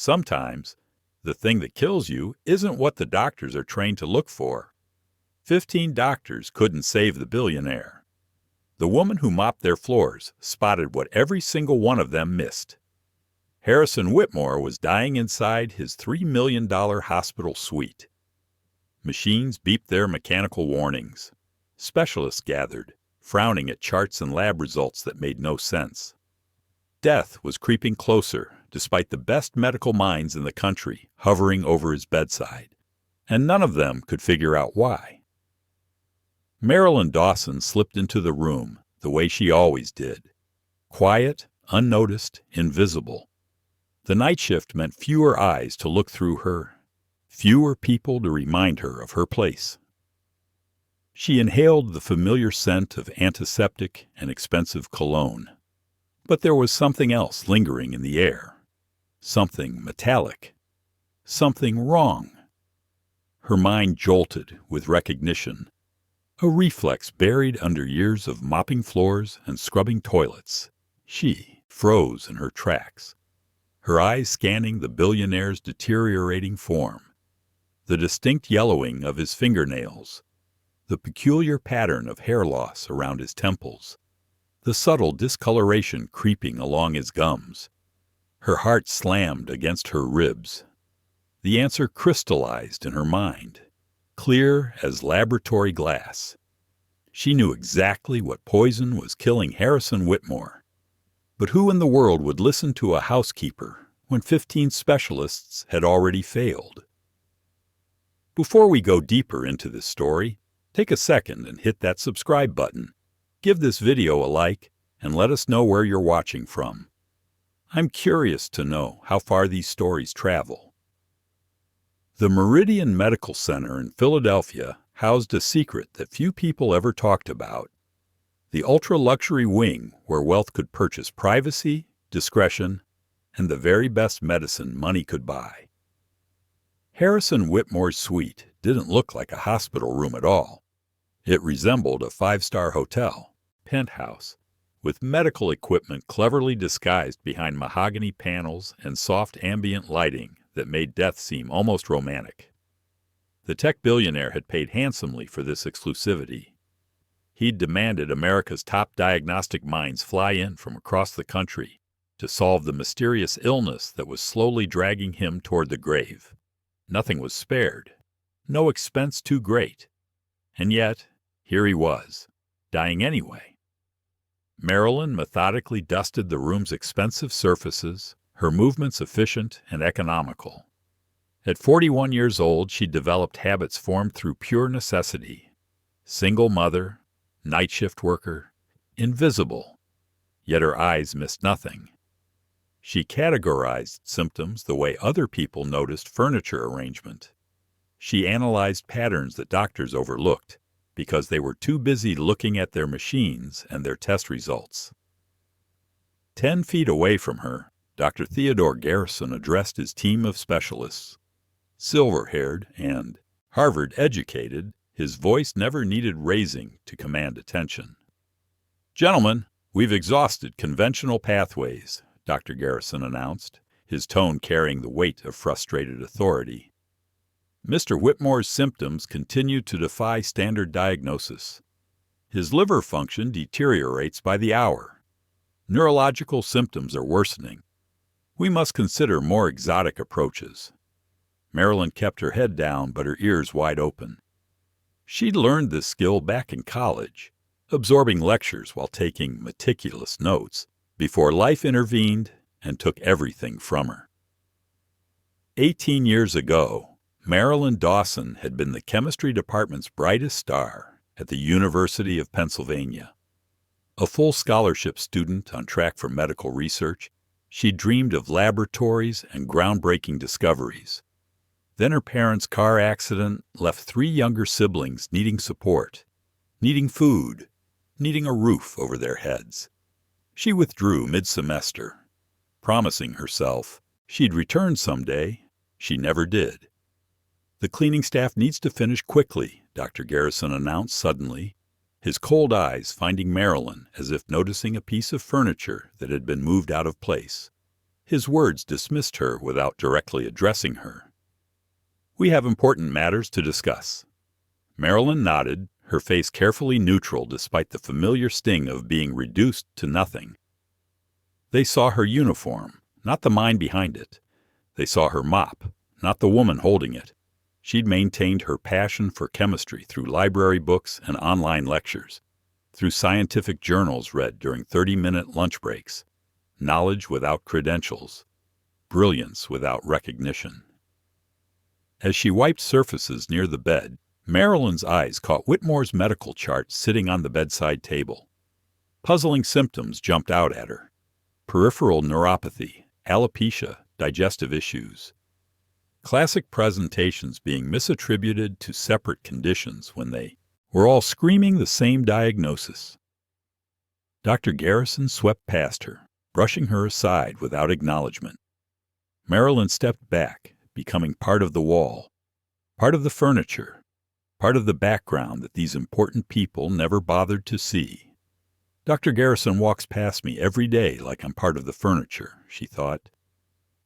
Sometimes, the thing that kills you isn't what the doctors are trained to look for. 15 doctors couldn't save the billionaire. The woman who mopped their floors spotted what every single one of them missed. Harrison Whitmore was dying inside his $3 million hospital suite. Machines beeped their mechanical warnings. Specialists gathered, frowning at charts and lab results that made no sense. Death was creeping closer, despite the best medical minds in the country hovering over his bedside, and none of them could figure out why. Marilyn Dawson slipped into the room the way she always did. Quiet, unnoticed, invisible. The night shift meant fewer eyes to look through her, fewer people to remind her of her place. She inhaled the familiar scent of antiseptic and expensive cologne. But there was something else lingering in the air. Something metallic. Something wrong. Her mind jolted with recognition. A reflex buried under years of mopping floors and scrubbing toilets. She froze in her tracks, her eyes scanning the billionaire's deteriorating form. The distinct yellowing of his fingernails. The peculiar pattern of hair loss around his temples. The subtle discoloration creeping along his gums. Her heart slammed against her ribs. The answer crystallized in her mind, clear as laboratory glass. She knew exactly what poison was killing Harrison Whitmore. But who in the world would listen to a housekeeper when 15 specialists had already failed? Before we go deeper into this story, take a second and hit that subscribe button. Give this video a like and let us know where you're watching from. I'm curious to know how far these stories travel. The Meridian Medical Center in Philadelphia housed a secret that few people ever talked about. The ultra-luxury wing where wealth could purchase privacy, discretion, and the very best medicine money could buy. Harrison Whitmore's suite didn't look like a hospital room at all. It resembled a 5-star hotel, penthouse, with medical equipment cleverly disguised behind mahogany panels and soft ambient lighting that made death seem almost romantic. The tech billionaire had paid handsomely for this exclusivity. He'd demanded America's top diagnostic minds fly in from across the country to solve the mysterious illness that was slowly dragging him toward the grave. Nothing was spared, no expense too great. And yet, here he was, dying anyway. Marilyn methodically dusted the room's expensive surfaces, her movements efficient and economical. At 41 years old, she developed habits formed through pure necessity. Single mother, night shift worker, invisible, yet her eyes missed nothing. She categorized symptoms the way other people noticed furniture arrangement. She analyzed patterns that doctors overlooked because they were too busy looking at their machines and their test results. 10 feet away from her, Dr. Theodore Garrison addressed his team of specialists. Silver-haired and Harvard-educated, his voice never needed raising to command attention. "Gentlemen, we've exhausted conventional pathways," Dr. Garrison announced, his tone carrying the weight of frustrated authority. Mr. Whitmore's symptoms continued to defy standard diagnosis. His liver function deteriorates by the hour. Neurological symptoms are worsening. We must consider more exotic approaches. Marilyn kept her head down but her ears wide open. She'd learned this skill back in college, absorbing lectures while taking meticulous notes, before life intervened and took everything from her. 18 years ago, Marilyn Dawson had been the chemistry department's brightest star at the University of Pennsylvania. A full scholarship student on track for medical research, she dreamed of laboratories and groundbreaking discoveries. Then her parents' car accident left 3 younger siblings needing support, needing food, needing a roof over their heads. She withdrew mid-semester, promising herself she'd return someday. She never did. "The cleaning staff needs to finish quickly," Dr. Garrison announced suddenly, his cold eyes finding Marilyn as if noticing a piece of furniture that had been moved out of place. His words dismissed her without directly addressing her. "We have important matters to discuss." Marilyn nodded, her face carefully neutral despite the familiar sting of being reduced to nothing. They saw her uniform, not the mind behind it. They saw her mop, not the woman holding it. She'd maintained her passion for chemistry through library books and online lectures, through scientific journals read during 30-minute lunch breaks, knowledge without credentials, brilliance without recognition. As she wiped surfaces near the bed, Marilyn's eyes caught Whitmore's medical chart sitting on the bedside table. Puzzling symptoms jumped out at her: peripheral neuropathy, alopecia, digestive issues. Classic presentations being misattributed to separate conditions when they were all screaming the same diagnosis. Dr. Garrison swept past her, brushing her aside without acknowledgement. Marilyn stepped back, becoming part of the wall, part of the furniture, part of the background that these important people never bothered to see. Dr. Garrison walks past me every day like I'm part of the furniture, she thought.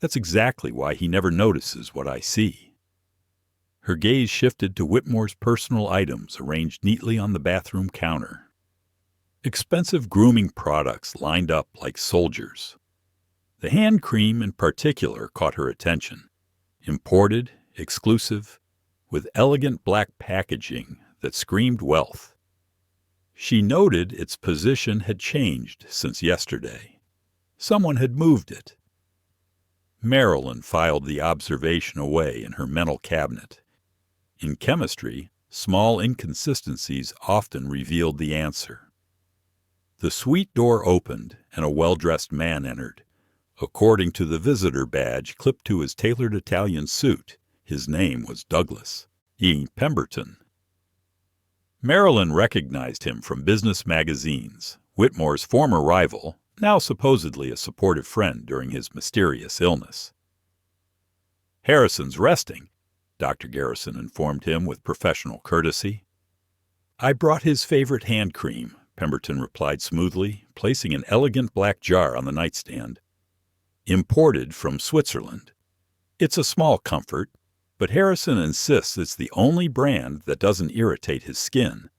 That's exactly why he never notices what I see. Her gaze shifted to Whitmore's personal items arranged neatly on the bathroom counter. Expensive grooming products lined up like soldiers. The hand cream in particular caught her attention. Imported, exclusive, with elegant black packaging that screamed wealth. She noted its position had changed since yesterday. Someone had moved it. Marilyn filed the observation away in her mental cabinet. In chemistry, small inconsistencies often revealed the answer. The suite door opened and a well-dressed man entered. According to the visitor badge clipped to his tailored Italian suit, his name was Douglas E. Pemberton. Marilyn recognized him from business magazines, Whitmore's former rival, now supposedly a supportive friend during his mysterious illness. "Harrison's resting," Dr. Garrison informed him with professional courtesy. "I brought his favorite hand cream," Pemberton replied smoothly, placing an elegant black jar on the nightstand. "Imported from Switzerland. It's a small comfort, but Harrison insists it's the only brand that doesn't irritate his skin."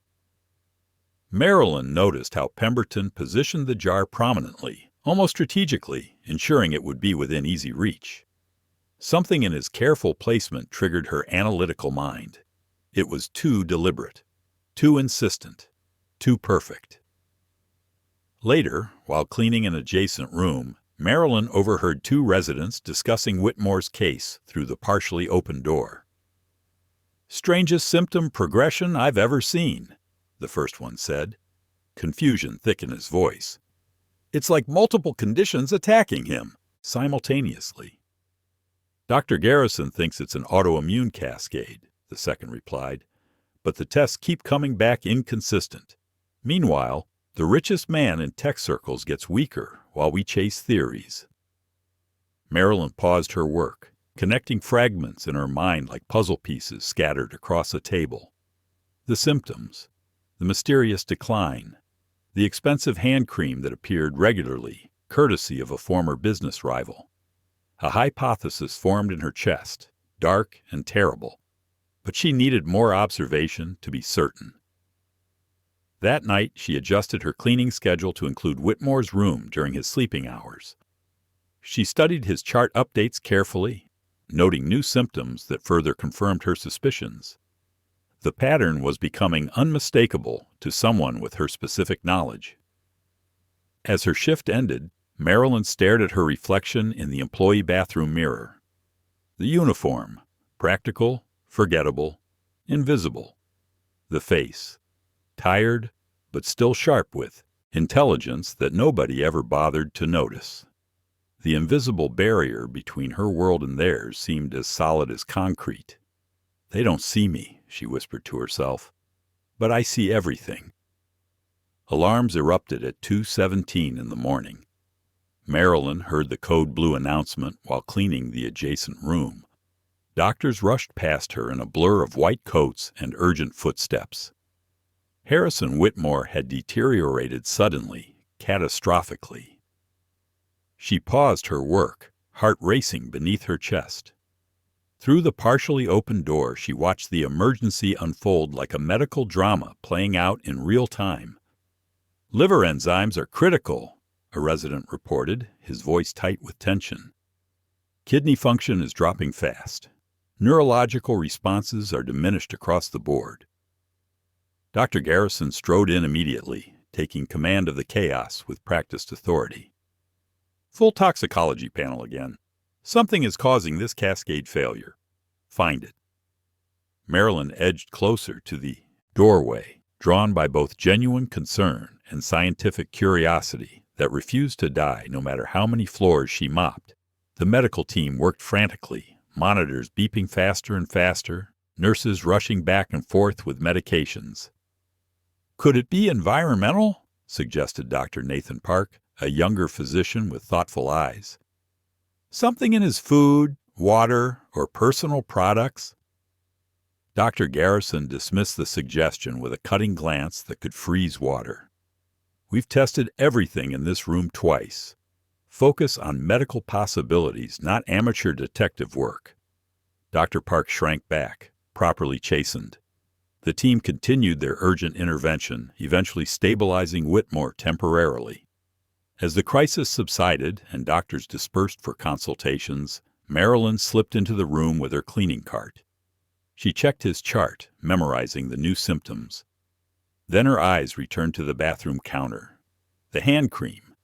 Marilyn noticed how Pemberton positioned the jar prominently, almost strategically, ensuring it would be within easy reach. Something in his careful placement triggered her analytical mind. It was too deliberate, too insistent, too perfect. Later, while cleaning an adjacent room, Marilyn overheard two residents discussing Whitmore's case through the partially open door. "Strangest symptom progression I've ever seen," the first one said. Confusion thick in his voice. "It's like multiple conditions attacking him simultaneously." "Dr. Garrison thinks it's an autoimmune cascade," the second replied, "but the tests keep coming back inconsistent. Meanwhile, the richest man in tech circles gets weaker while we chase theories." Marilyn paused her work, connecting fragments in her mind like puzzle pieces scattered across a table. The symptoms, the mysterious decline, the expensive hand cream that appeared regularly, courtesy of a former business rival. A hypothesis formed in her chest, dark and terrible, but she needed more observation to be certain. That night, she adjusted her cleaning schedule to include Whitmore's room during his sleeping hours. She studied his chart updates carefully, noting new symptoms that further confirmed her suspicions. The pattern was becoming unmistakable to someone with her specific knowledge. As her shift ended, Marilyn stared at her reflection in the employee bathroom mirror. The uniform, practical, forgettable, invisible. The face, tired, but still sharp with intelligence that nobody ever bothered to notice. The invisible barrier between her world and theirs seemed as solid as concrete. "They don't see me," she whispered to herself, "but I see everything." Alarms erupted at 2:17 in the morning. Marilyn heard the code blue announcement while cleaning the adjacent room. Doctors rushed past her in a blur of white coats and urgent footsteps. Harrison Whitmore had deteriorated suddenly, catastrophically. She paused her work, heart racing beneath her chest. Through the partially open door, she watched the emergency unfold like a medical drama playing out in real time. "Liver enzymes are critical," a resident reported, his voice tight with tension. "Kidney function is dropping fast. Neurological responses are diminished across the board." Dr. Garrison strode in immediately, taking command of the chaos with practiced authority. "Full toxicology panel again. Something is causing this cascade failure. Find it." Marilyn edged closer to the doorway, drawn by both genuine concern and scientific curiosity that refused to die no matter how many floors she mopped. The medical team worked frantically, monitors beeping faster and faster, nurses rushing back and forth with medications. "Could it be environmental?" suggested Dr. Nathan Park, a younger physician with thoughtful eyes. "Something in his food, water, or personal products?" Dr. Garrison dismissed the suggestion with a cutting glance that could freeze water. "We've tested everything in this room twice. Focus on medical possibilities, not amateur detective work." Dr. Park shrank back, properly chastened. The team continued their urgent intervention, eventually stabilizing Whitmore temporarily. As the crisis subsided and doctors dispersed for consultations, Marilyn slipped into the room with her cleaning cart. She checked his chart, memorizing the new symptoms. Then her eyes returned to the bathroom counter. The hand cream.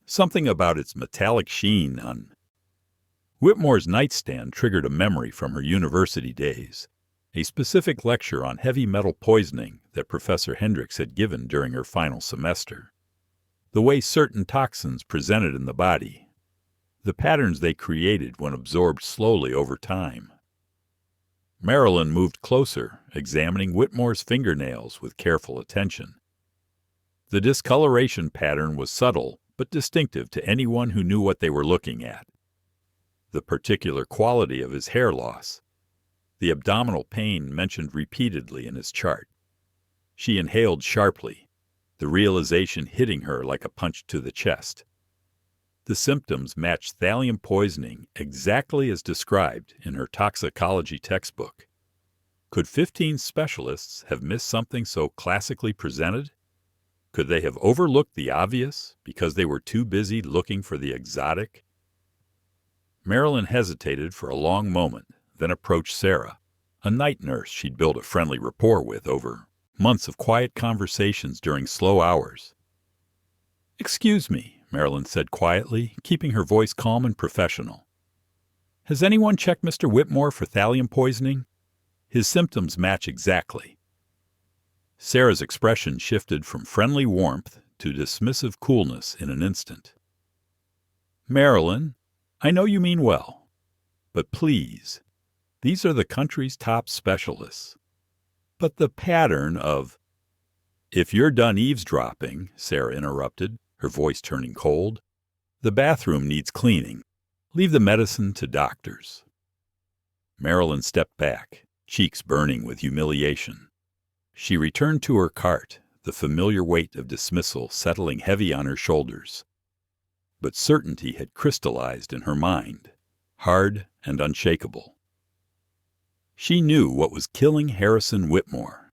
Something about its metallic sheen on Whitmore's nightstand triggered a memory from her university days, a specific lecture on heavy metal poisoning that Professor Hendricks had given during her final semester. The way certain toxins presented in the body, the patterns they created when absorbed slowly over time. Marilyn moved closer, examining Whitmore's fingernails with careful attention. The discoloration pattern was subtle but distinctive to anyone who knew what they were looking at. The particular quality of his hair loss, the abdominal pain mentioned repeatedly in his chart. She inhaled sharply, the realization hitting her like a punch to the chest. The symptoms matched thallium poisoning exactly as described in her toxicology textbook. Could 15 specialists have missed something so classically presented? Could they have overlooked the obvious because they were too busy looking for the exotic? Marilyn hesitated for a long moment, then approached Sarah, a night nurse she'd built a friendly rapport with over months of quiet conversations during slow hours. "Excuse me," Marilyn said quietly, keeping her voice calm and professional. "Has anyone checked Mr. Whitmore for thallium poisoning? His symptoms match exactly." Sarah's expression shifted from friendly warmth to dismissive coolness in an instant. "Marilyn, I know you mean well, but please, these are the country's top specialists. But the pattern of—" "If you're done eavesdropping," Sarah interrupted, her voice turning cold, "the bathroom needs cleaning. Leave the medicine to doctors." Marilyn stepped back, cheeks burning with humiliation. She returned to her cart, the familiar weight of dismissal settling heavy on her shoulders. But certainty had crystallized in her mind, hard and unshakable. She knew what was killing Harrison Whitmore.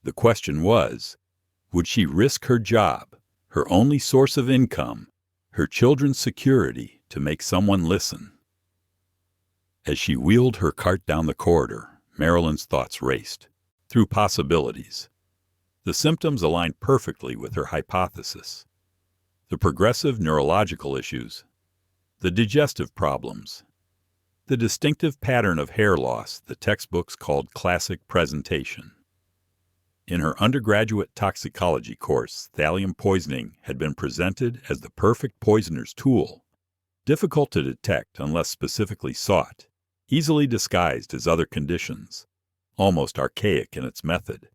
The question was, would she risk her job, her only source of income, her children's security, to make someone listen? As she wheeled her cart down the corridor, Marilyn's thoughts raced, through possibilities. The symptoms aligned perfectly with her hypothesis. The progressive neurological issues, the digestive problems, the distinctive pattern of hair loss the textbooks called classic presentation. In her undergraduate toxicology course, thallium poisoning had been presented as the perfect poisoner's tool, difficult to detect unless specifically sought, easily disguised as other conditions, almost archaic in its method.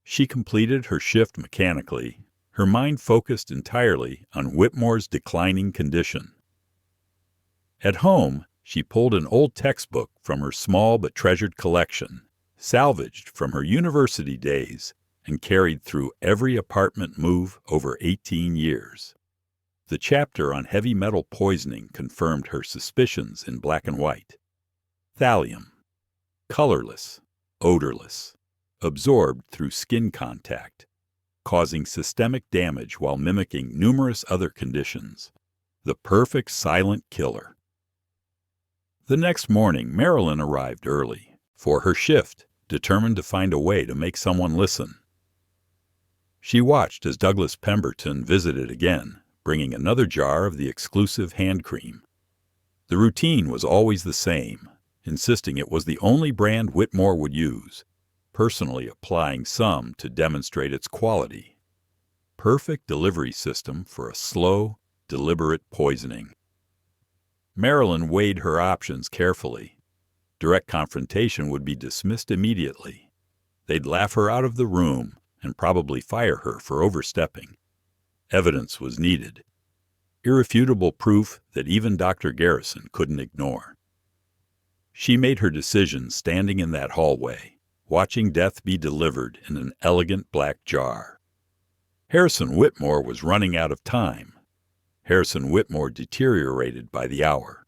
She completed her shift mechanically, her mind focused entirely on Whitmore's declining condition. At home, she pulled an old textbook from her small but treasured collection, salvaged from her university days and carried through every apartment move over 18 years. The chapter on heavy metal poisoning confirmed her suspicions in black and white. Thallium. Colorless, odorless, absorbed through skin contact, causing systemic damage while mimicking numerous other conditions. The perfect silent killer. The next morning, Marilyn arrived early for her shift, determined to find a way to make someone listen. She watched as Douglas Pemberton visited again, bringing another jar of the exclusive hand cream. The routine was always the same, insisting it was the only brand Whitmore would use, personally applying some to demonstrate its quality. Perfect delivery system for a slow, deliberate poisoning. Marilyn weighed her options carefully. Direct confrontation would be dismissed immediately. They'd laugh her out of the room and probably fire her for overstepping. Evidence was needed. Irrefutable proof that even Dr. Garrison couldn't ignore. She made her decision standing in that hallway, watching death be delivered in an elegant black jar. Harrison Whitmore was running out of time. Harrison Whitmore deteriorated by the hour.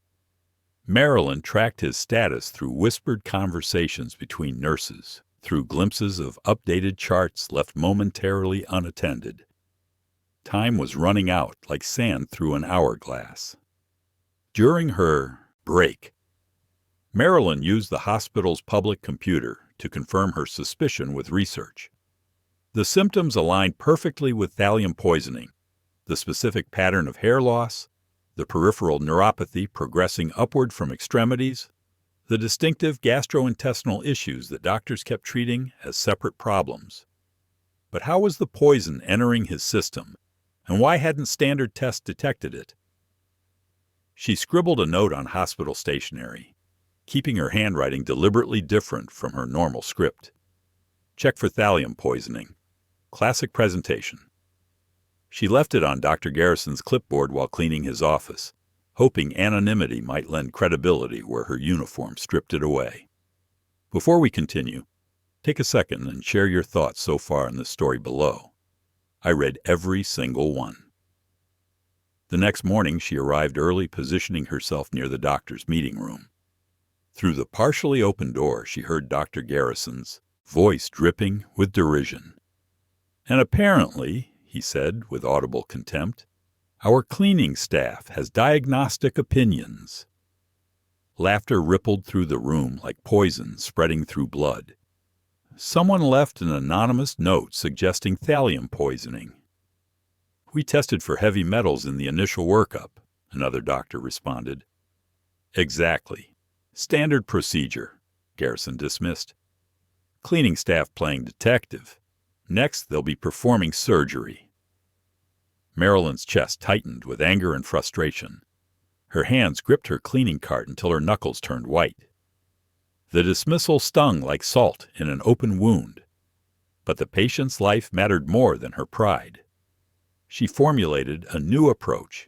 Marilyn tracked his status through whispered conversations between nurses, through glimpses of updated charts left momentarily unattended. Time was running out like sand through an hourglass. During her break, Marilyn used the hospital's public computer to confirm her suspicion with research. The symptoms aligned perfectly with thallium poisoning, the specific pattern of hair loss, the peripheral neuropathy progressing upward from extremities, the distinctive gastrointestinal issues that doctors kept treating as separate problems. But how was the poison entering his system, and why hadn't standard tests detected it? She scribbled a note on hospital stationery, keeping her handwriting deliberately different from her normal script. Check for thallium poisoning. Classic presentation. She left it on Dr. Garrison's clipboard while cleaning his office, hoping anonymity might lend credibility where her uniform stripped it away. Before we continue, take a second and share your thoughts so far in the story below. I read every single one. The next morning, she arrived early, positioning herself near the doctor's meeting room. Through the partially open door, she heard Dr. Garrison's voice dripping with derision. And apparently, he said with audible contempt, our cleaning staff has diagnostic opinions. Laughter rippled through the room like poison spreading through blood. Someone left an anonymous note suggesting thallium poisoning. We tested for heavy metals in the initial workup, another doctor responded. Exactly. Standard procedure, Garrison dismissed. Cleaning staff playing detective. Next, they'll be performing surgery. Marilyn's chest tightened with anger and frustration. Her hands gripped her cleaning cart until her knuckles turned white. The dismissal stung like salt in an open wound. But the patient's life mattered more than her pride. She formulated a new approach.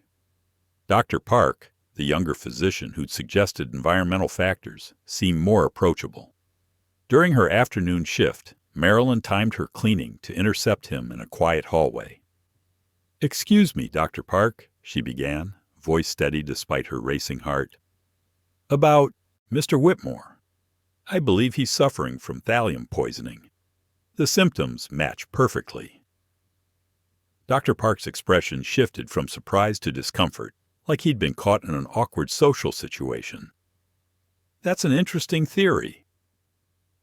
Dr. Park, the younger physician who'd suggested environmental factors, seemed more approachable. During her afternoon shift, Marilyn timed her cleaning to intercept him in a quiet hallway. Excuse me, Dr. Park, she began, voice steady despite her racing heart. About Mr. Whitmore. I believe he's suffering from thallium poisoning. The symptoms match perfectly. Dr. Park's expression shifted from surprise to discomfort, like he'd been caught in an awkward social situation. That's an interesting theory.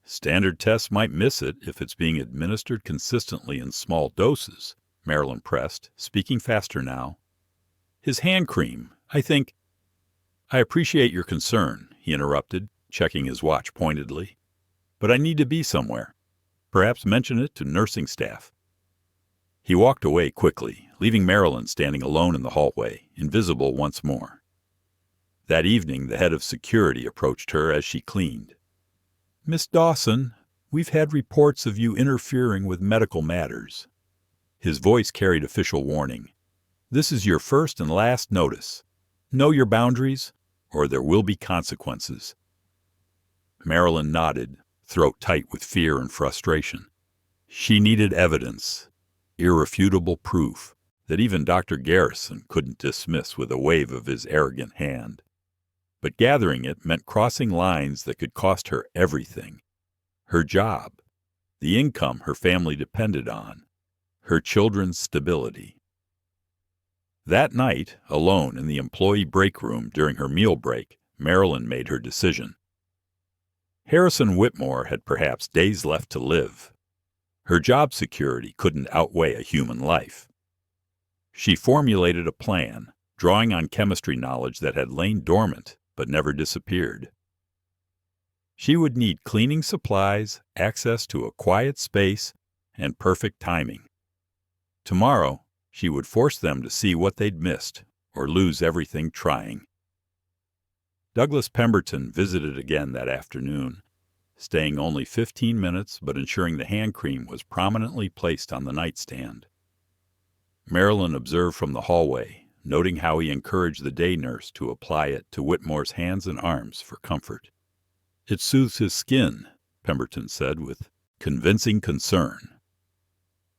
Standard tests might miss it if it's being administered consistently in small doses, Marilyn pressed, speaking faster now. His hand cream, I think. I appreciate your concern, he interrupted, checking his watch pointedly. But I need to be somewhere. Perhaps mention it to nursing staff. He walked away quickly, leaving Marilyn standing alone in the hallway, invisible once more. That evening, the head of security approached her as she cleaned. Miss Dawson, we've had reports of you interfering with medical matters. His voice carried official warning. This is your first and last notice. Know your boundaries, or there will be consequences. Marilyn nodded, throat tight with fear and frustration. She needed evidence, irrefutable proof, that even Dr. Garrison couldn't dismiss with a wave of his arrogant hand. But gathering it meant crossing lines that could cost her everything: her job, the income her family depended on, her children's stability. That night, alone in the employee break room during her meal break, Marilyn made her decision. Harrison Whitmore had perhaps days left to live. Her job security couldn't outweigh a human life. She formulated a plan, drawing on chemistry knowledge that had lain dormant but never disappeared. She would need cleaning supplies, access to a quiet space, and perfect timing. Tomorrow, she would force them to see what they'd missed, or lose everything trying. Douglas Pemberton visited again that afternoon, staying only 15 minutes but ensuring the hand cream was prominently placed on the nightstand. Marilyn observed from the hallway, noting how he encouraged the day nurse to apply it to Whitmore's hands and arms for comfort. "It soothes his skin," Pemberton said with convincing concern.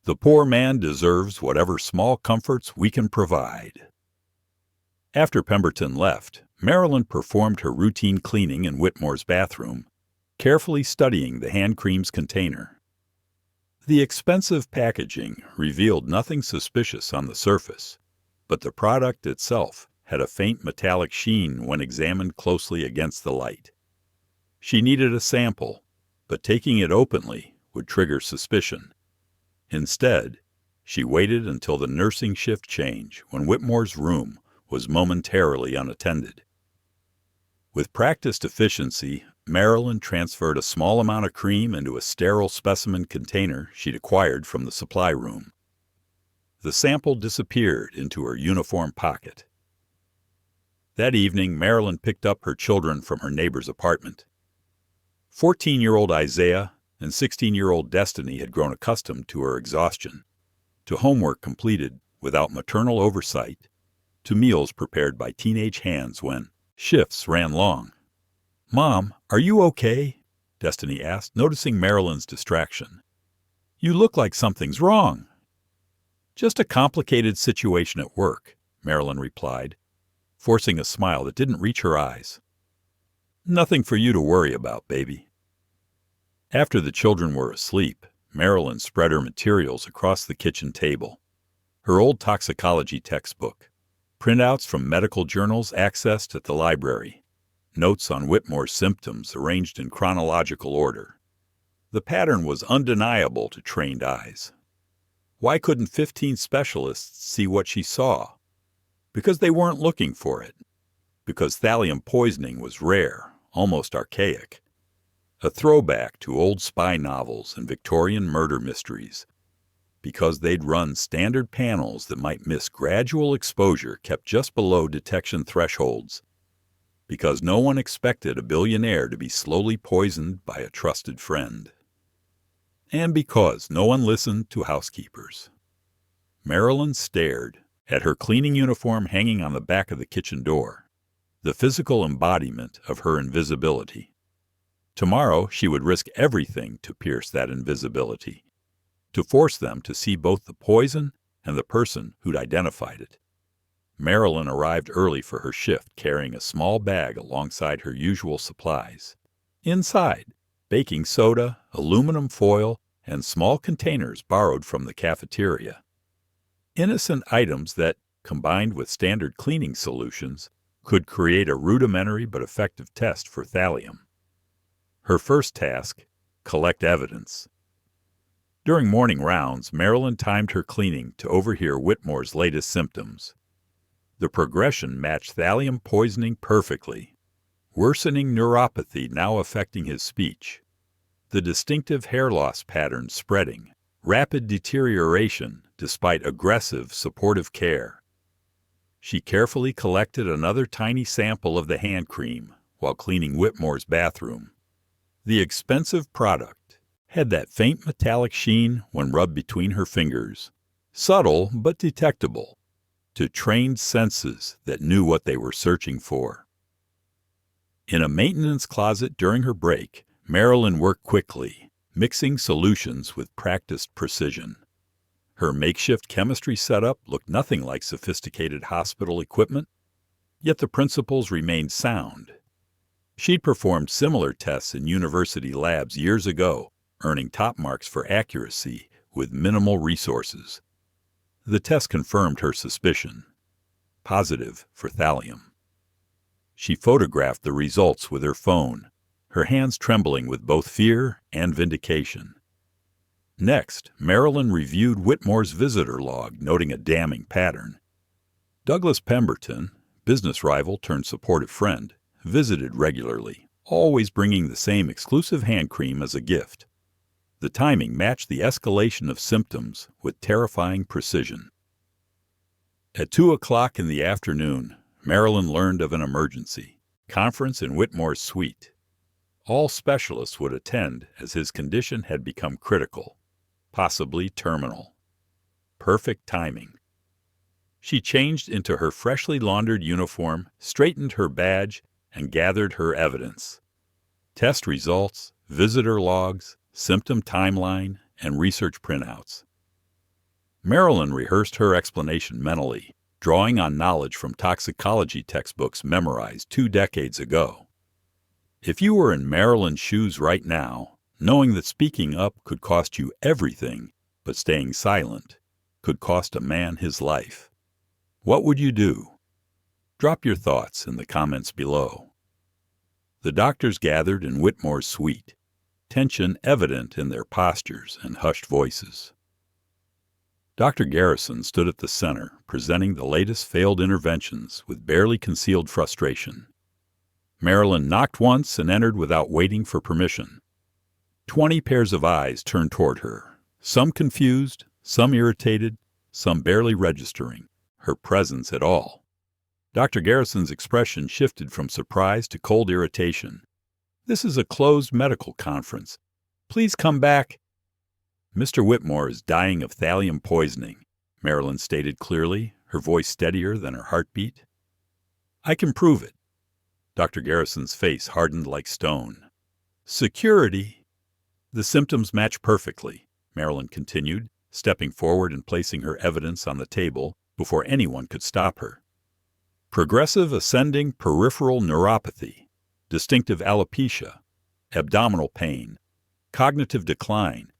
"The poor man deserves whatever small comforts we can provide." After Pemberton left, Marilyn performed her routine cleaning in Whitmore's bathroom, carefully studying the hand cream's container. The expensive packaging revealed nothing suspicious on the surface, but the product itself had a faint metallic sheen when examined closely against the light. She needed a sample, but taking it openly would trigger suspicion. Instead, she waited until the nursing shift change when Whitmore's room was momentarily unattended. With practiced efficiency, Marilyn transferred a small amount of cream into a sterile specimen container she'd acquired from the supply room. The sample disappeared into her uniform pocket. That evening, Marilyn picked up her children from her neighbor's apartment. 14-year-old Isaiah and 16-year-old Destiny had grown accustomed to her exhaustion, to homework completed without maternal oversight, to meals prepared by teenage hands when shifts ran long. "Mom, are you okay?" Destiny asked, noticing Marilyn's distraction. "You look like something's wrong." "Just a complicated situation at work," Marilyn replied, forcing a smile that didn't reach her eyes. "Nothing for you to worry about, baby." After the children were asleep, Marilyn spread her materials across the kitchen table. Her old toxicology textbook, printouts from medical journals accessed at the library, notes on Whitmore's symptoms arranged in chronological order. The pattern was undeniable to trained eyes. Why couldn't 15 specialists see what she saw? Because they weren't looking for it. Because thallium poisoning was rare, almost archaic. A throwback to old spy novels and Victorian murder mysteries. Because they'd run standard panels that might miss gradual exposure kept just below detection thresholds. Because no one expected a billionaire to be slowly poisoned by a trusted friend. And because no one listened to housekeepers. Marilyn stared at her cleaning uniform hanging on the back of the kitchen door, the physical embodiment of her invisibility. Tomorrow she would risk everything to pierce that invisibility, to force them to see both the poison and the person who'd identified it. Marilyn arrived early for her shift, carrying a small bag alongside her usual supplies. Inside, baking soda, aluminum foil, and small containers borrowed from the cafeteria. Innocent items that, combined with standard cleaning solutions, could create a rudimentary but effective test for thallium. Her first task, collect evidence. During morning rounds, Marilyn timed her cleaning to overhear Whitmore's latest symptoms. The progression matched thallium poisoning perfectly. Worsening neuropathy now affecting his speech. The distinctive hair loss pattern spreading. Rapid deterioration despite aggressive, supportive care. She carefully collected another tiny sample of the hand cream while cleaning Whitmore's bathroom. The expensive product had that faint metallic sheen when rubbed between her fingers. Subtle but detectable. To trained senses that knew what they were searching for. In a maintenance closet during her break, Marilyn worked quickly, mixing solutions with practiced precision. Her makeshift chemistry setup looked nothing like sophisticated hospital equipment, yet the principles remained sound. She'd performed similar tests in university labs years ago, earning top marks for accuracy with minimal resources. The test confirmed her suspicion. Positive for thallium. She photographed the results with her phone, her hands trembling with both fear and vindication. Next, Marilyn reviewed Whitmore's visitor log, noting a damning pattern. Douglas Pemberton, business rival turned supportive friend, visited regularly, always bringing the same exclusive hand cream as a gift. The timing matched the escalation of symptoms with terrifying precision. At 2 o'clock in the afternoon, Marilyn learned of an emergency conference in Whitmore's suite. All specialists would attend as his condition had become critical, possibly terminal. Perfect timing. She changed into her freshly laundered uniform, straightened her badge, and gathered her evidence. Test results, visitor logs, symptom timeline, and research printouts. Marilyn rehearsed her explanation mentally, drawing on knowledge from toxicology textbooks memorized 2 decades ago. If you were in Marilyn's shoes right now, knowing that speaking up could cost you everything, but staying silent could cost a man his life, what would you do? Drop your thoughts in the comments below. The doctors gathered in Whitmore's suite, tension evident in their postures and hushed voices. Dr. Garrison stood at the center, presenting the latest failed interventions with barely concealed frustration. Marilyn knocked once and entered without waiting for permission. 20 pairs of eyes turned toward her, some confused, some irritated, some barely registering her presence at all. Dr. Garrison's expression shifted from surprise to cold irritation. "This is a closed medical conference. Please come back." "Mr. Whitmore is dying of thallium poisoning," Marilyn stated clearly, her voice steadier than her heartbeat. "I can prove it." Dr. Garrison's face hardened like stone. "Security." "The symptoms match perfectly," Marilyn continued, stepping forward and placing her evidence on the table before anyone could stop her. "Progressive ascending peripheral neuropathy, distinctive alopecia, abdominal pain, cognitive decline.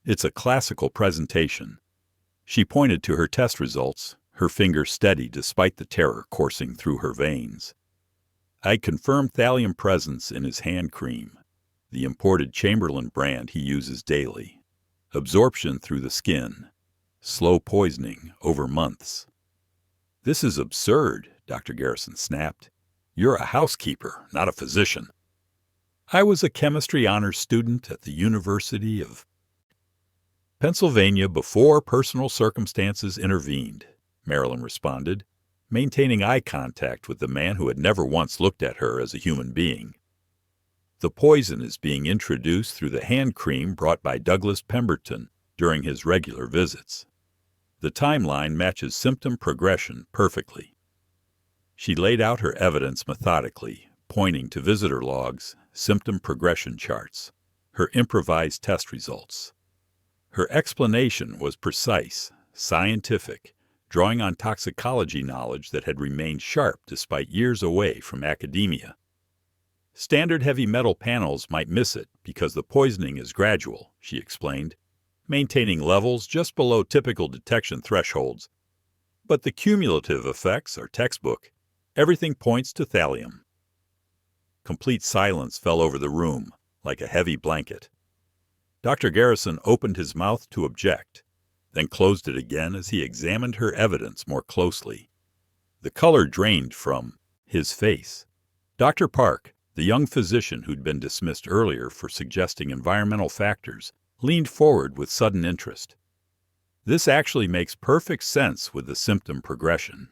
It's a classical presentation." She pointed to her test results, her finger steady despite the terror coursing through her veins. "I confirmed thallium presence in his hand cream, the imported Chamberlain brand he uses daily. Absorption through the skin. Slow poisoning over months." "This is absurd," Dr. Garrison snapped. "You're a housekeeper, not a physician." "I was a chemistry honors student at the University of Pennsylvania before personal circumstances intervened," Marilyn responded, maintaining eye contact with the man who had never once looked at her as a human being. "The poison is being introduced through the hand cream brought by Douglas Pemberton during his regular visits. The timeline matches symptom progression perfectly." She laid out her evidence methodically, pointing to visitor logs, symptom progression charts, her improvised test results. Her explanation was precise, scientific, drawing on toxicology knowledge that had remained sharp despite years away from academia. "Standard heavy metal panels might miss it because the poisoning is gradual," she explained, maintaining levels just below typical detection thresholds. "But the cumulative effects are textbook. Everything points to thallium." Complete silence fell over the room, like a heavy blanket. Dr. Garrison opened his mouth to object, then closed it again as he examined her evidence more closely. The color drained from his face. Dr. Park, the young physician who'd been dismissed earlier for suggesting environmental factors, leaned forward with sudden interest. "This actually makes perfect sense with the symptom progression.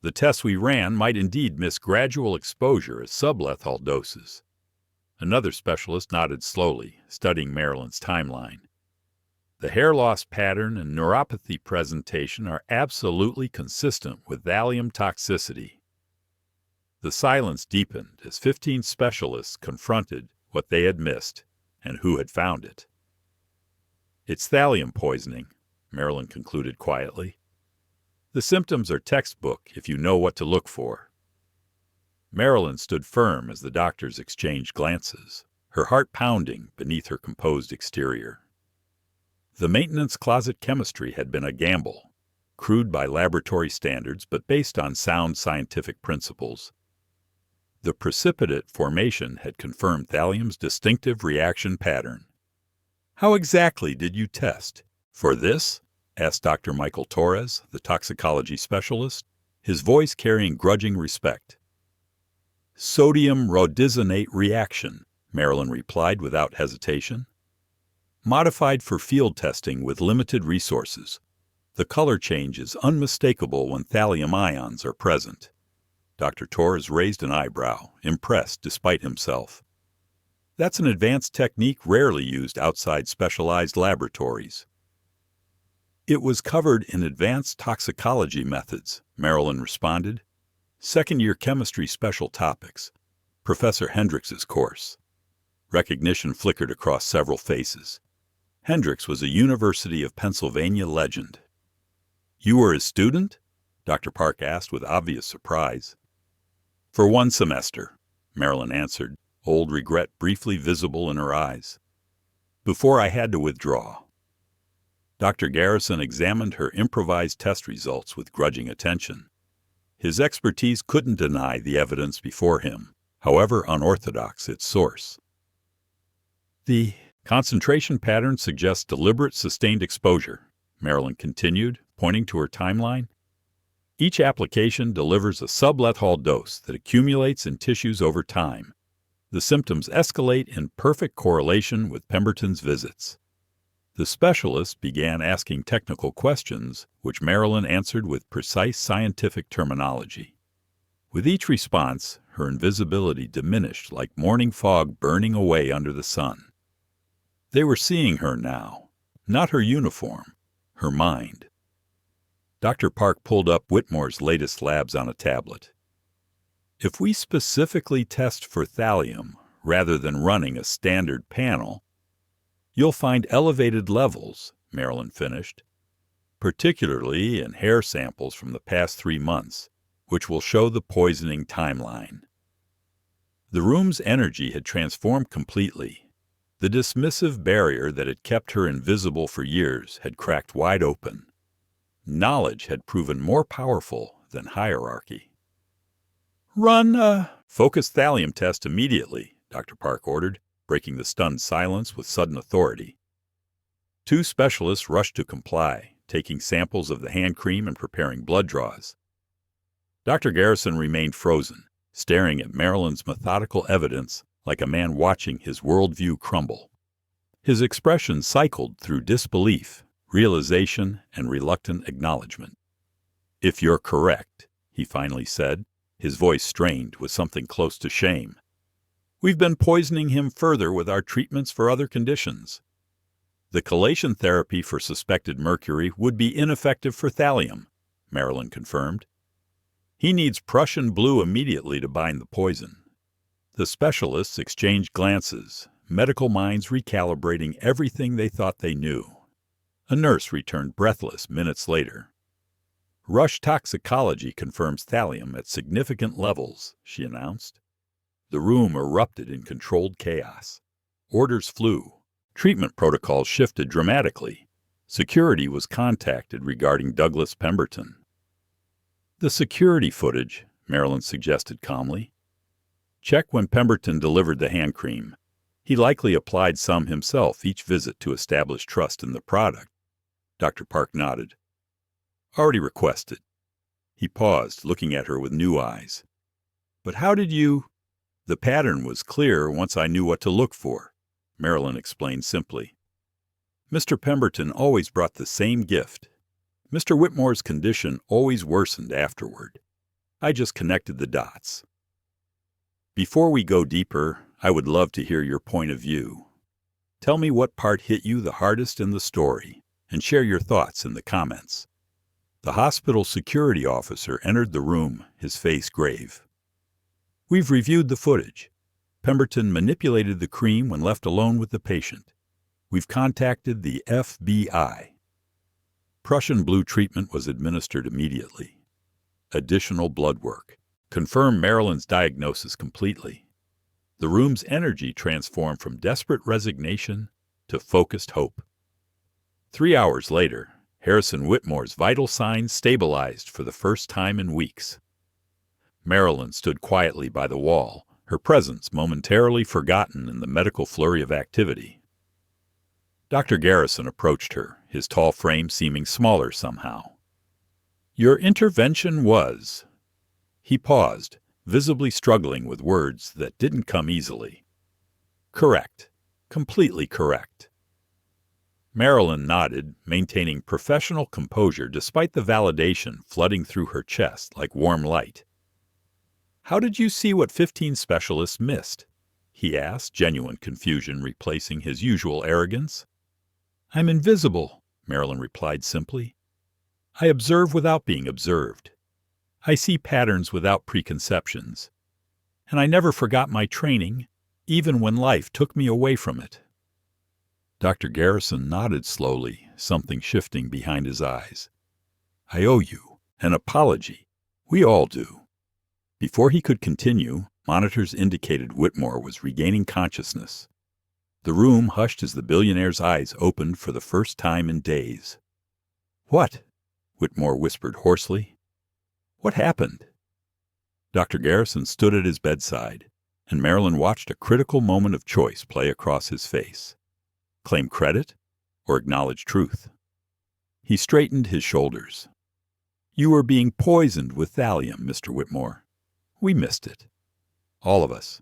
The tests we ran might indeed miss gradual exposure at sublethal doses." Another specialist nodded slowly, studying Marilyn's timeline. "The hair loss pattern and neuropathy presentation are absolutely consistent with thallium toxicity." The silence deepened as 15 specialists confronted what they had missed and who had found it. "It's thallium poisoning," Marilyn concluded quietly. The symptoms are textbook if you know what to look for. Marilyn stood firm as the doctors exchanged glances, her heart pounding beneath her composed exterior. The maintenance closet chemistry had been a gamble, crude by laboratory standards but based on sound scientific principles. The precipitate formation had confirmed thallium's distinctive reaction pattern. "How exactly did you test? For this?" asked Dr. Michael Torres, the toxicology specialist, his voice carrying grudging respect. "Sodium rhodizonate reaction," Marilyn replied without hesitation. "Modified for field testing with limited resources. The color change is unmistakable when thallium ions are present." Dr. Torres raised an eyebrow, impressed despite himself. "That's an advanced technique rarely used outside specialized laboratories." "It was covered in advanced toxicology methods," Marilyn responded. "Second-year chemistry special topics. Professor Hendrix's course." Recognition flickered across several faces. Hendrix was a University of Pennsylvania legend. "You were his student?" Dr. Park asked with obvious surprise. "For one semester," Marilyn answered, old regret briefly visible in her eyes. "Before I had to withdraw." Dr. Garrison examined her improvised test results with grudging attention. His expertise couldn't deny the evidence before him, however unorthodox its source. "The concentration pattern suggests deliberate sustained exposure," Marilyn continued, pointing to her timeline. "Each application delivers a sublethal dose that accumulates in tissues over time. The symptoms escalate in perfect correlation with Pemberton's visits." The specialist began asking technical questions, which Marilyn answered with precise scientific terminology. With each response, her invisibility diminished like morning fog burning away under the sun. They were seeing her now, not her uniform, her mind. Dr. Park pulled up Whitmore's latest labs on a tablet. "If we specifically test for thallium rather than running a standard panel, you'll find elevated levels," Marilyn finished, "particularly in hair samples from the past 3 months, which will show the poisoning timeline." The room's energy had transformed completely. The dismissive barrier that had kept her invisible for years had cracked wide open. Knowledge had proven more powerful than hierarchy. "Run a focused thallium test immediately," Dr. Park ordered, breaking the stunned silence with sudden authority. 2 specialists rushed to comply, taking samples of the hand cream and preparing blood draws. Dr. Garrison remained frozen, staring at Marilyn's methodical evidence like a man watching his worldview crumble. His expression cycled through disbelief, realization, and reluctant acknowledgement. "If you're correct," he finally said, his voice strained with something close to shame, "we've been poisoning him further with our treatments for other conditions. The chelation therapy for suspected mercury would be ineffective for thallium," Marilyn confirmed. "He needs Prussian blue immediately to bind the poison." The specialists exchanged glances, medical minds recalibrating everything they thought they knew. A nurse returned breathless minutes later. "Rush toxicology confirms thallium at significant levels," she announced. The room erupted in controlled chaos. Orders flew. Treatment protocols shifted dramatically. Security was contacted regarding Douglas Pemberton. "The security footage," Marilyn suggested calmly. "Check when Pemberton delivered the hand cream. He likely applied some himself each visit to establish trust in the product." Dr. Park nodded. "Already requested." He paused, looking at her with new eyes. "But how did you—" "The pattern was clear once I knew what to look for," Marilyn explained simply. "Mr. Pemberton always brought the same gift. Mr. Whitmore's condition always worsened afterward. I just connected the dots. Before we go deeper, I would love to hear your point of view. Tell me what part hit you the hardest in the story, and share your thoughts in the comments." The hospital security officer entered the room, his face grave. "We've reviewed the footage. Pemberton manipulated the cream when left alone with the patient. We've contacted the FBI." Prussian blue treatment was administered immediately. Additional blood work confirmed Marilyn's diagnosis completely. The room's energy transformed from desperate resignation to focused hope. 3 hours later, Harrison Whitmore's vital signs stabilized for the first time in weeks. Marilyn stood quietly by the wall, her presence momentarily forgotten in the medical flurry of activity. Dr. Garrison approached her, his tall frame seeming smaller somehow. "Your intervention was—" He paused, visibly struggling with words that didn't come easily. "Correct. Completely correct." Marilyn nodded, maintaining professional composure despite the validation flooding through her chest like warm light. "How did you see what 15 specialists missed?" he asked, genuine confusion replacing his usual arrogance. "I'm invisible," Marilyn replied simply. "I observe without being observed. I see patterns without preconceptions. And I never forgot my training, even when life took me away from it." Dr. Garrison nodded slowly, something shifting behind his eyes. "I owe you an apology. We all do." Before he could continue, monitors indicated Whitmore was regaining consciousness. The room hushed as the billionaire's eyes opened for the first time in days. "What?" Whitmore whispered hoarsely. "What happened?" Dr. Garrison stood at his bedside, and Marilyn watched a critical moment of choice play across his face. Claim credit or acknowledge truth? He straightened his shoulders. "You were being poisoned with thallium, Mr. Whitmore. We missed it. All of us."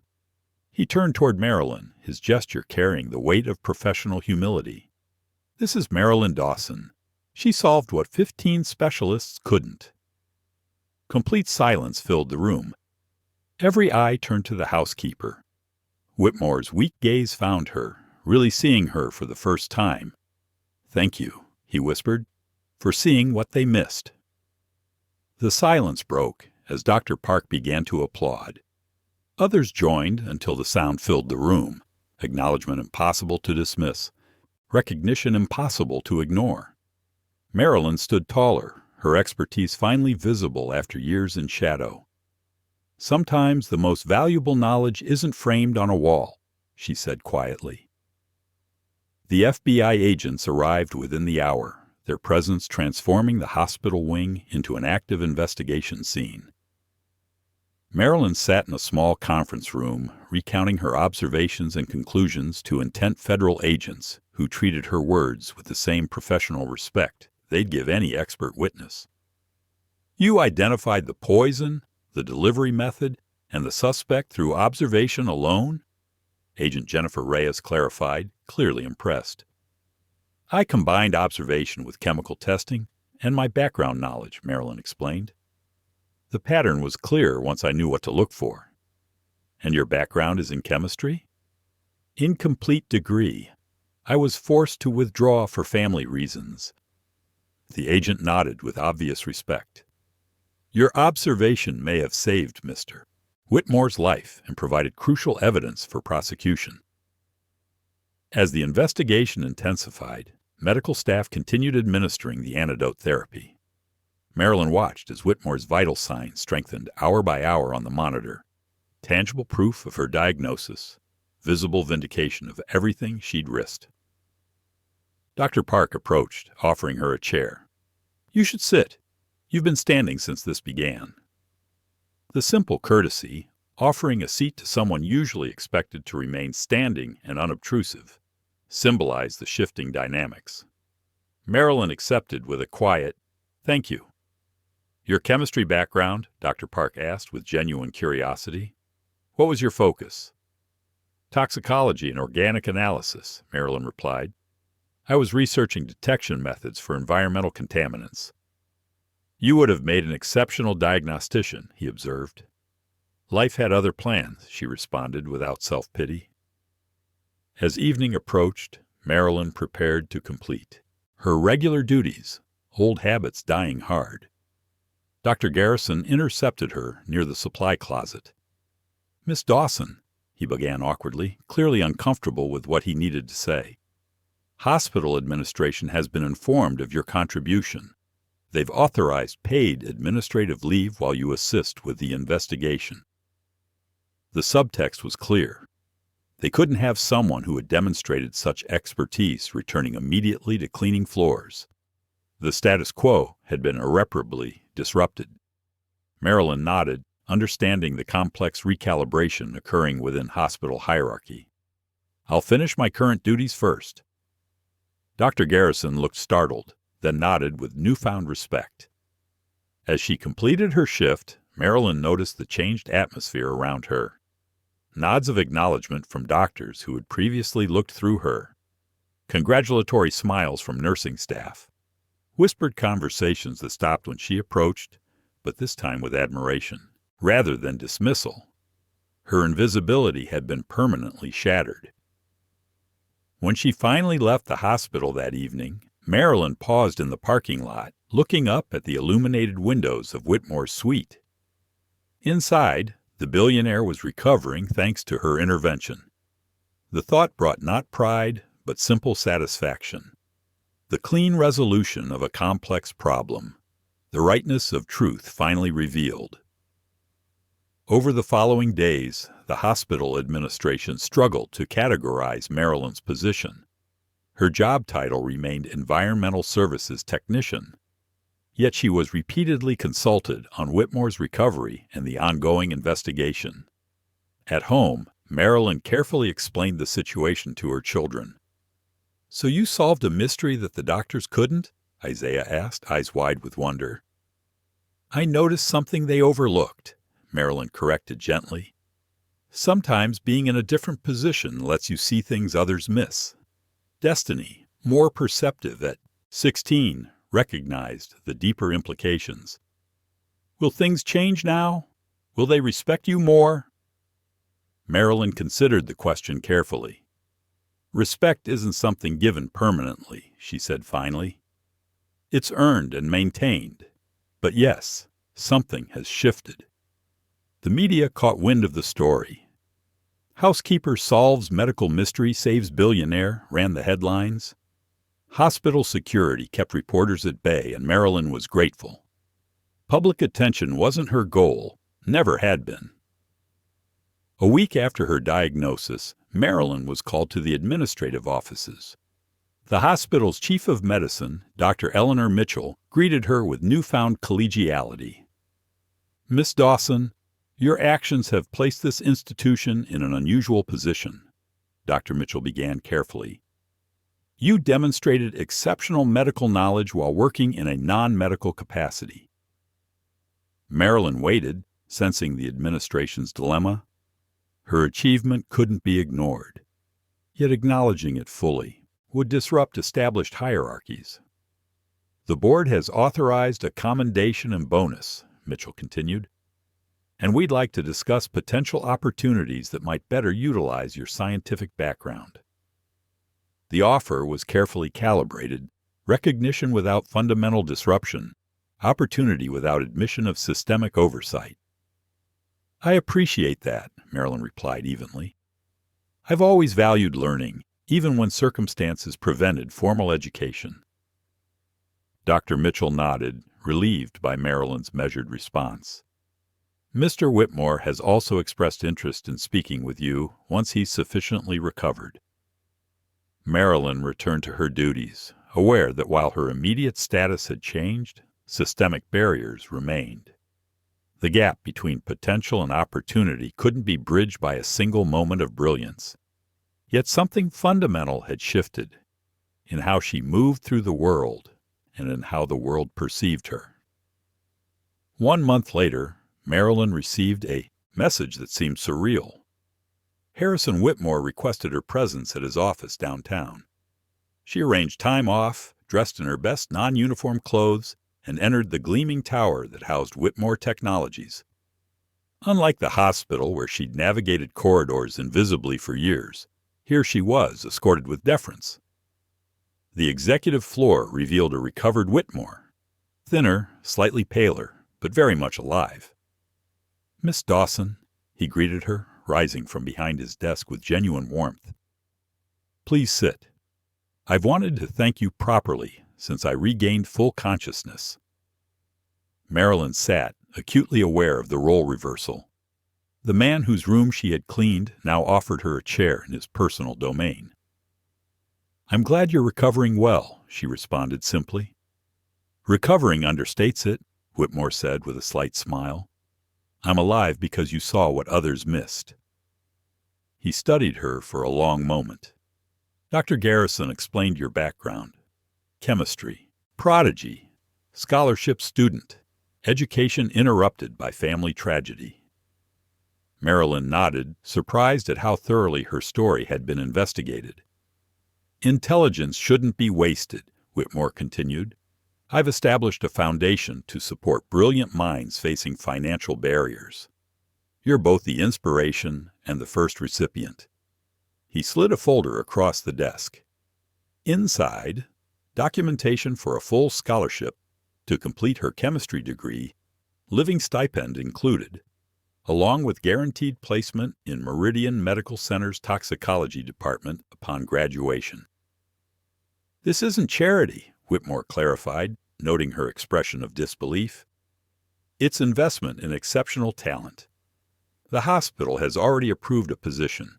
He turned toward Marilyn, his gesture carrying the weight of professional humility. "This is Marilyn Dawson. She solved what 15 specialists couldn't." Complete silence filled the room. Every eye turned to the housekeeper. Whitmore's weak gaze found her, really seeing her for the first time. "Thank you," he whispered, "for seeing what they missed." The silence broke as Dr. Park began to applaud. Others joined until the sound filled the room, acknowledgement impossible to dismiss, recognition impossible to ignore. Marilyn stood taller, her expertise finally visible after years in shadow. "Sometimes the most valuable knowledge isn't framed on a wall," she said quietly. The FBI agents arrived within the hour, their presence transforming the hospital wing into an active investigation scene. Marilyn sat in a small conference room, recounting her observations and conclusions to intent federal agents who treated her words with the same professional respect they'd give any expert witness. "You identified the poison, the delivery method, and the suspect through observation alone?" Agent Jennifer Reyes clarified, clearly impressed. "I combined observation with chemical testing and my background knowledge," Marilyn explained. "The pattern was clear once I knew what to look for." "And your background is in chemistry?" "Incomplete degree. I was forced to withdraw for family reasons." The agent nodded with obvious respect. "Your observation may have saved Mr. Whitmore's life and provided crucial evidence for prosecution." As the investigation intensified, medical staff continued administering the antidote therapy. Marilyn watched as Whitmore's vital signs strengthened hour by hour on the monitor, tangible proof of her diagnosis, visible vindication of everything she'd risked. Dr. Park approached, offering her a chair. "You should sit. You've been standing since this began." The simple courtesy, offering a seat to someone usually expected to remain standing and unobtrusive, symbolized the shifting dynamics. Marilyn accepted with a quiet, "Thank you." "Your chemistry background?" Dr. Park asked with genuine curiosity. "What was your focus?" "Toxicology and organic analysis," Marilyn replied. "I was researching detection methods for environmental contaminants." "You would have made an exceptional diagnostician," he observed. "Life had other plans," she responded without self-pity. As evening approached, Marilyn prepared to complete her regular duties, old habits dying hard. Dr. Garrison intercepted her near the supply closet. "Miss Dawson," he began awkwardly, clearly uncomfortable with what he needed to say. Hospital administration has been informed of your contribution. They've authorized paid administrative leave while you assist with the investigation." The subtext was clear. They couldn't have someone who had demonstrated such expertise returning immediately to cleaning floors. The status quo had been irreparably disrupted. Marilyn nodded, understanding the complex recalibration occurring within hospital hierarchy. "I'll finish my current duties first." Dr. Garrison looked startled, then nodded with newfound respect. As she completed her shift, Marilyn noticed the changed atmosphere around her. Nods of acknowledgement from doctors who had previously looked through her. Congratulatory smiles from nursing staff. Whispered conversations that stopped when she approached, but this time with admiration, rather than dismissal. Her invisibility had been permanently shattered. When she finally left the hospital that evening, Marilyn paused in the parking lot, looking up at the illuminated windows of Whitmore's suite. Inside, the billionaire was recovering thanks to her intervention. The thought brought not pride, but simple satisfaction. The clean resolution of a complex problem. The rightness of truth finally revealed. Over the following days, the hospital administration struggled to categorize Marilyn's position. Her job title remained Environmental Services Technician. Yet she was repeatedly consulted on Whitmore's recovery and the ongoing investigation. At home, Marilyn carefully explained the situation to her children. "So you solved a mystery that the doctors couldn't?" Isaiah asked, eyes wide with wonder. "I noticed something they overlooked," Marilyn corrected gently. "Sometimes being in a different position lets you see things others miss." Destiny, more perceptive at 16, recognized the deeper implications. "Will things change now? Will they respect you more?" Marilyn considered the question carefully. "Respect isn't something given permanently," she said finally. "It's earned and maintained. But yes, something has shifted." The media caught wind of the story. "Housekeeper solves medical mystery, saves billionaire," ran the headlines. Hospital security kept reporters at bay, and Marilyn was grateful. Public attention wasn't her goal, never had been. A week after her diagnosis, Marilyn was called to the administrative offices. The hospital's chief of medicine, Dr. Eleanor Mitchell, greeted her with newfound collegiality. "Miss Dawson, your actions have placed this institution in an unusual position," Dr. Mitchell began carefully. "You demonstrated exceptional medical knowledge while working in a non-medical capacity." Marilyn waited, sensing the administration's dilemma. Her achievement couldn't be ignored, yet acknowledging it fully would disrupt established hierarchies. "The board has authorized a commendation and bonus," Mitchell continued, "and we'd like to discuss potential opportunities that might better utilize your scientific background." The offer was carefully calibrated, recognition without fundamental disruption, opportunity without admission of systemic oversight. "I appreciate that," Marilyn replied evenly. "I've always valued learning, even when circumstances prevented formal education." Dr. Mitchell nodded, relieved by Marilyn's measured response. "Mr. Whitmore has also expressed interest in speaking with you once he's sufficiently recovered." Marilyn returned to her duties, aware that while her immediate status had changed, systemic barriers remained. The gap between potential and opportunity couldn't be bridged by a single moment of brilliance. Yet something fundamental had shifted, in how she moved through the world and in how the world perceived her. 1 month later, Marilyn received a message that seemed surreal. Harrison Whitmore requested her presence at his office downtown. She arranged time off, dressed in her best non-uniform clothes, and entered the gleaming tower that housed Whitmore Technologies. Unlike the hospital where she'd navigated corridors invisibly for years, here she was, escorted with deference. The executive floor revealed a recovered Whitmore, thinner, slightly paler, but very much alive. "Miss Dawson," he greeted her, rising from behind his desk with genuine warmth. "Please sit. I've wanted to thank you properly since I regained full consciousness." Marilyn sat, acutely aware of the role reversal. The man whose room she had cleaned now offered her a chair in his personal domain. "I'm glad you're recovering well," she responded simply. "Recovering understates it," Whitmore said with a slight smile. "I'm alive because you saw what others missed." He studied her for a long moment. "Dr. Garrison explained your background. Chemistry, prodigy, scholarship student, education interrupted by family tragedy." Marilyn nodded, surprised at how thoroughly her story had been investigated. "Intelligence shouldn't be wasted," Whitmore continued. "I've established a foundation to support brilliant minds facing financial barriers. You're both the inspiration and the first recipient." He slid a folder across the desk. Inside, documentation for a full scholarship to complete her chemistry degree, living stipend included, along with guaranteed placement in Meridian Medical Center's toxicology department upon graduation. "This isn't charity," Whitmore clarified, noting her expression of disbelief. "It's investment in exceptional talent. The hospital has already approved a position,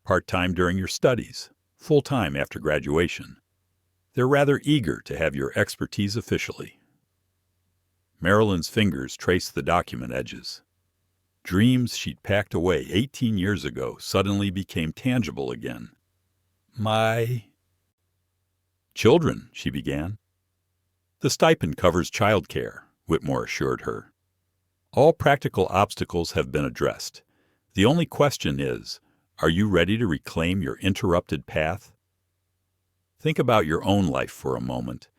part-time during your studies, full-time after graduation. They're rather eager to have your expertise officially." Marilyn's fingers traced the document edges. Dreams she'd packed away 18 years ago suddenly became tangible again. "My children," she began. "The stipend covers childcare," Whitmore assured her. "All practical obstacles have been addressed. The only question is, are you ready to reclaim your interrupted path? Think about your own life for a moment.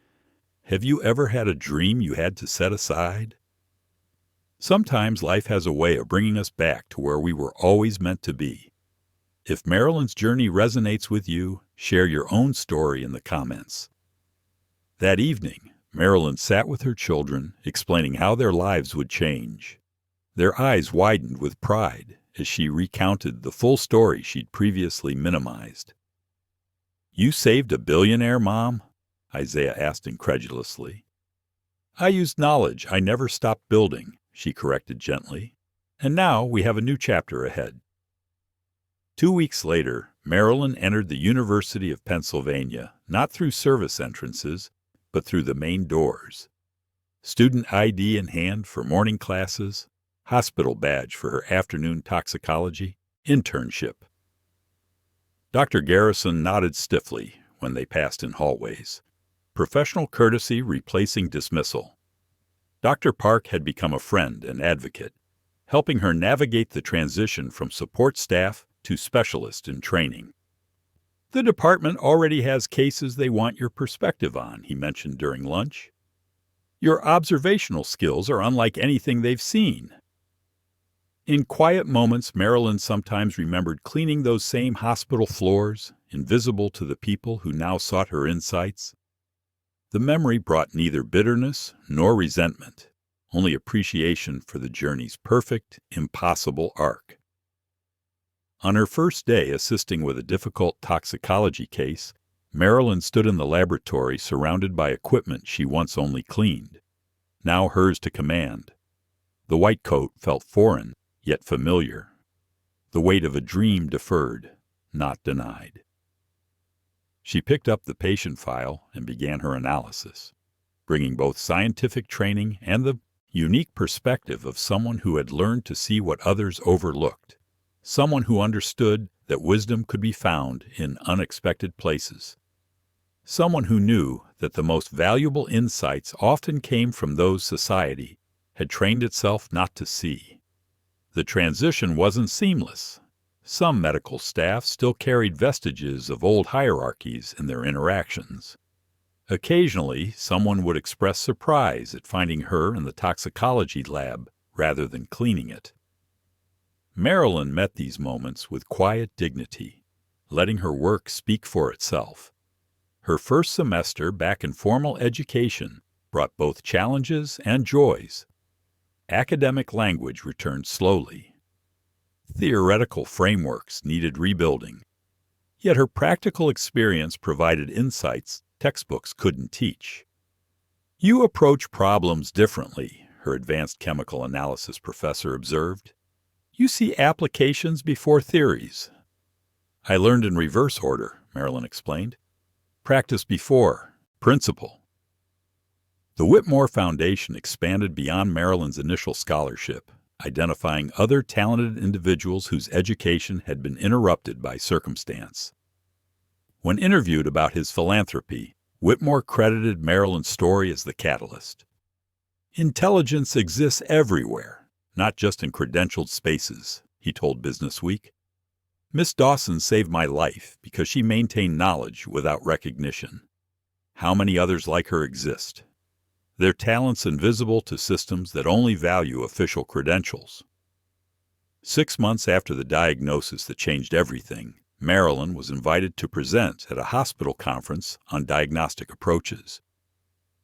Have you ever had a dream you had to set aside? Sometimes life has a way of bringing us back to where we were always meant to be. If Marilyn's journey resonates with you, share your own story in the comments." That evening, Marilyn sat with her children, explaining how their lives would change. Their eyes widened with pride as she recounted the full story she'd previously minimized. "You saved a billionaire, Mom?" Isaiah asked incredulously. "I used knowledge I never stopped building," she corrected gently. "And now we have a new chapter ahead." 2 weeks later, Marilyn entered the University of Pennsylvania, not through service entrances, but through the main doors. Student ID in hand for morning classes, hospital badge for her afternoon toxicology internship. Dr. Garrison nodded stiffly when they passed in hallways. Professional courtesy replacing dismissal. Dr. Park had become a friend and advocate, helping her navigate the transition from support staff to specialist in training. "The department already has cases they want your perspective on," he mentioned during lunch. "Your observational skills are unlike anything they've seen." In quiet moments, Marilyn sometimes remembered cleaning those same hospital floors, invisible to the people who now sought her insights. The memory brought neither bitterness nor resentment, only appreciation for the journey's perfect, impossible arc. On her first day assisting with a difficult toxicology case, Marilyn stood in the laboratory surrounded by equipment she once only cleaned, now hers to command. The white coat felt foreign, yet familiar. The weight of a dream deferred, not denied. She picked up the patient file and began her analysis, bringing both scientific training and the unique perspective of someone who had learned to see what others overlooked, someone who understood that wisdom could be found in unexpected places, someone who knew that the most valuable insights often came from those society had trained itself not to see. The transition wasn't seamless. Some medical staff still carried vestiges of old hierarchies in their interactions. Occasionally, someone would express surprise at finding her in the toxicology lab rather than cleaning it. Marilyn met these moments with quiet dignity, letting her work speak for itself. Her first semester back in formal education brought both challenges and joys. Academic language returned slowly. Theoretical frameworks needed rebuilding. Yet her practical experience provided insights textbooks couldn't teach. "You approach problems differently," her advanced chemical analysis professor observed. "You see applications before theories." "I learned in reverse order," Marilyn explained. "Practice before principle." The Whitmore Foundation expanded beyond Marilyn's initial scholarship, identifying other talented individuals whose education had been interrupted by circumstance. When interviewed about his philanthropy, Whitmore credited Marilyn's story as the catalyst. "Intelligence exists everywhere, not just in credentialed spaces," he told Businessweek. "Miss Dawson saved my life because she maintained knowledge without recognition. How many others like her exist? Their talents invisible to systems that only value official credentials." 6 months after the diagnosis that changed everything, Marilyn was invited to present at a hospital conference on diagnostic approaches.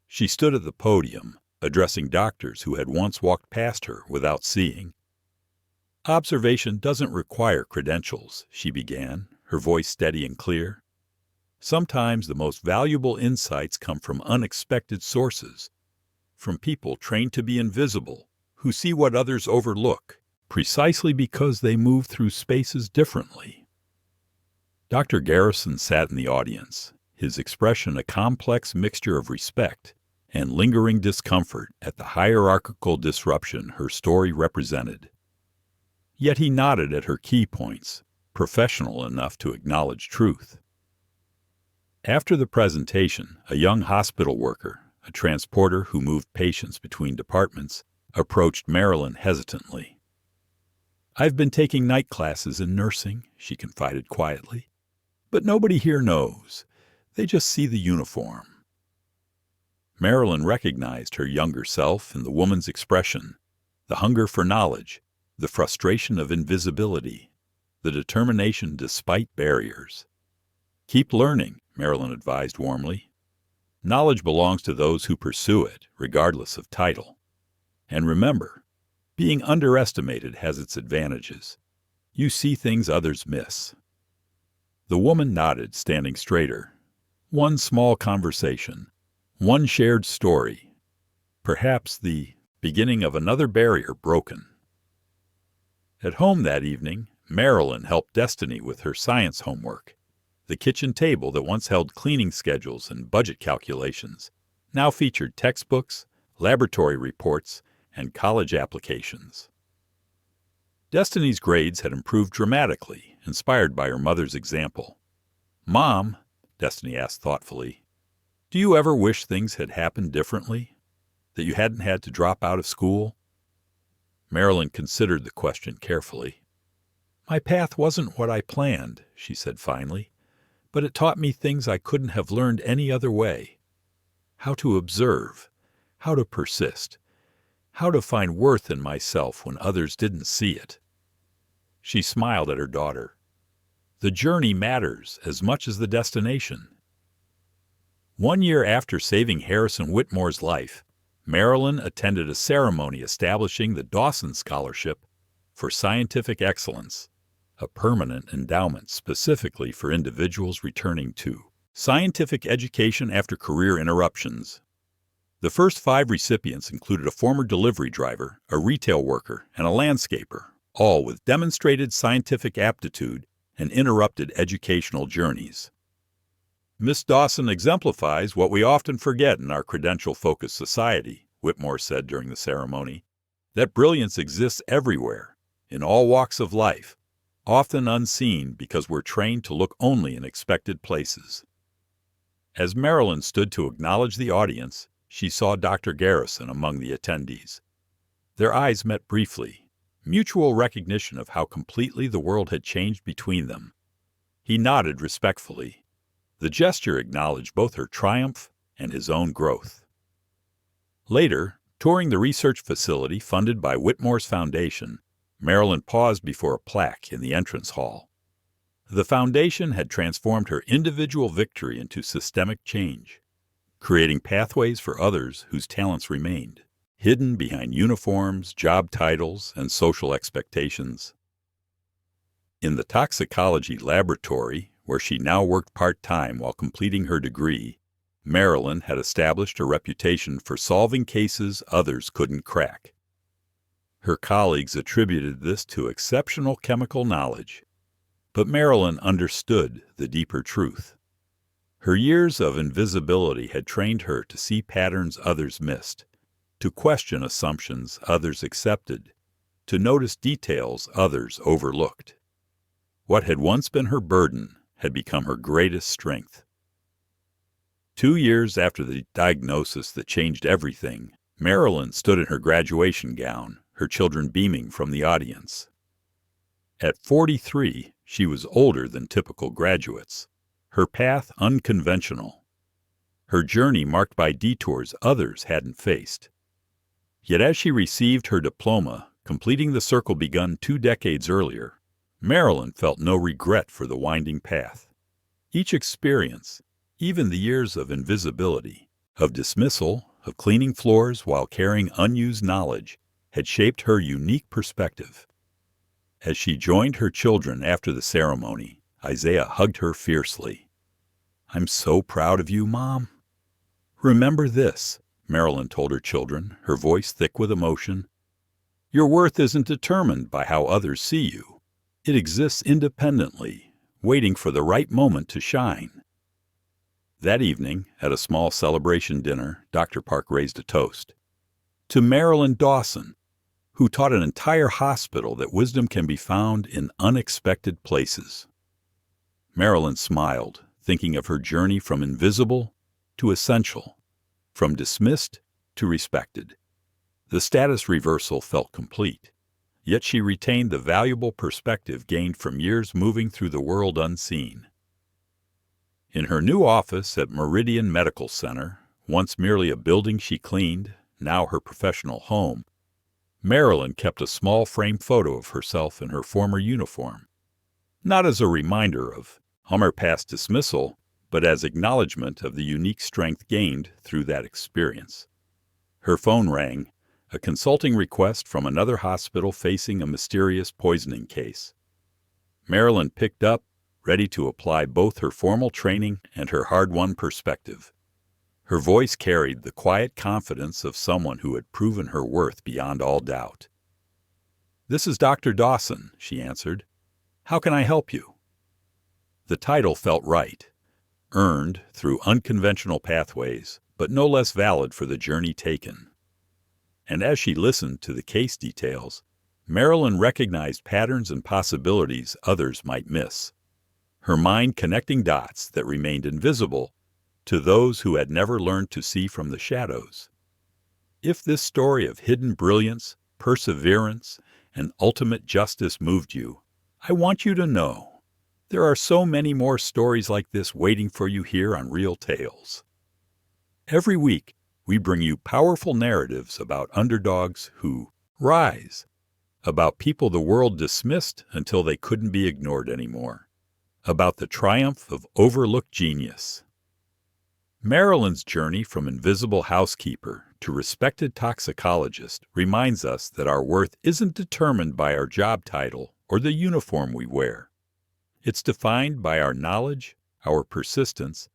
She stood at the podium, addressing doctors who had once walked past her without seeing. "Observation doesn't require credentials," she began, her voice steady and clear. "Sometimes the most valuable insights come from unexpected sources, from people trained to be invisible, who see what others overlook, precisely because they move through spaces differently." Dr. Garrison sat in the audience, his expression a complex mixture of respect and lingering discomfort at the hierarchical disruption her story represented. Yet he nodded at her key points, professional enough to acknowledge truth. After the presentation, a young hospital worker, a transporter who moved patients between departments, approached Marilyn hesitantly. "I've been taking night classes in nursing," she confided quietly. "But nobody here knows. They just see the uniform." Marilyn recognized her younger self in the woman's expression, the hunger for knowledge, the frustration of invisibility, the determination despite barriers. "Keep learning," Marilyn advised warmly. "Knowledge belongs to those who pursue it, regardless of title. And remember, being underestimated has its advantages. You see things others miss." The woman nodded, standing straighter. One small conversation, one shared story, perhaps the beginning of another barrier broken. At home that evening, Marilyn helped Destiny with her science homework. The kitchen table that once held cleaning schedules and budget calculations now featured textbooks, laboratory reports, and college applications. Destiny's grades had improved dramatically, inspired by her mother's example. "Mom," Destiny asked thoughtfully, "do you ever wish things had happened differently? That you hadn't had to drop out of school?" Marilyn considered the question carefully. "My path wasn't what I planned," she said finally, "but it taught me things I couldn't have learned any other way. How to observe, how to persist, how to find worth in myself when others didn't see it." She smiled at her daughter. "The journey matters as much as the destination." 1 year after saving Harrison Whitmore's life, Marilyn attended a ceremony establishing the Dawson Scholarship for Scientific Excellence, a permanent endowment specifically for individuals returning to scientific education after career interruptions. The first 5 recipients included a former delivery driver, a retail worker, and a landscaper, all with demonstrated scientific aptitude and interrupted educational journeys. "Miss Dawson exemplifies what we often forget in our credential-focused society," Whitmore said during the ceremony, "that brilliance exists everywhere, in all walks of life, often unseen because we're trained to look only in expected places." As Marilyn stood to acknowledge the audience, she saw Dr. Garrison among the attendees. Their eyes met briefly, mutual recognition of how completely the world had changed between them. He nodded respectfully. The gesture acknowledged both her triumph and his own growth. Later, touring the research facility funded by Whitmore's foundation, Marilyn paused before a plaque in the entrance hall. The foundation had transformed her individual victory into systemic change, creating pathways for others whose talents remained, hidden behind uniforms, job titles, and social expectations. In the toxicology laboratory, where she now worked part-time while completing her degree, Marilyn had established a reputation for solving cases others couldn't crack. Her colleagues attributed this to exceptional chemical knowledge, but Marilyn understood the deeper truth. Her years of invisibility had trained her to see patterns others missed, to question assumptions others accepted, to notice details others overlooked. What had once been her burden had become her greatest strength. 2 years after the diagnosis that changed everything, Marilyn stood in her graduation gown, her children beaming from the audience. At 43, she was older than typical graduates, her path unconventional, her journey marked by detours others hadn't faced. Yet as she received her diploma, completing the circle begun 2 decades earlier, Marilyn felt no regret for the winding path. Each experience, even the years of invisibility, of dismissal, of cleaning floors while carrying unused knowledge, had shaped her unique perspective. As she joined her children after the ceremony, Isaiah hugged her fiercely. "I'm so proud of you, Mom." "Remember this," Marilyn told her children, her voice thick with emotion. "Your worth isn't determined by how others see you. It exists independently, waiting for the right moment to shine." That evening, at a small celebration dinner, Dr. Park raised a toast. "To Marilyn Dawson, who taught an entire hospital that wisdom can be found in unexpected places." Marilyn smiled, thinking of her journey from invisible to essential, from dismissed to respected. The status reversal felt complete, yet she retained the valuable perspective gained from years moving through the world unseen. In her new office at Meridian Medical Center, once merely a building she cleaned, now her professional home, Marilyn kept a small frame photo of herself in her former uniform, not as a reminder of her past dismissal, but as acknowledgement of the unique strength gained through that experience. Her phone rang, a consulting request from another hospital facing a mysterious poisoning case. Marilyn picked up, ready to apply both her formal training and her hard-won perspective. Her voice carried the quiet confidence of someone who had proven her worth beyond all doubt. "This is Dr. Dawson," she answered. "How can I help you?" The title felt right, earned through unconventional pathways, but no less valid for the journey taken. And as she listened to the case details, Marilyn recognized patterns and possibilities others might miss, her mind connecting dots that remained invisible to those who had never learned to see from the shadows. If this story of hidden brilliance, perseverance, and ultimate justice moved you, I want you to know there are so many more stories like this waiting for you here on RealTales. Every week, we bring you powerful narratives about underdogs who rise, about people the world dismissed until they couldn't be ignored anymore, about the triumph of overlooked genius. Marilyn's journey from invisible housekeeper to respected toxicologist reminds us that our worth isn't determined by our job title or the uniform we wear. It's defined by our knowledge, our persistence,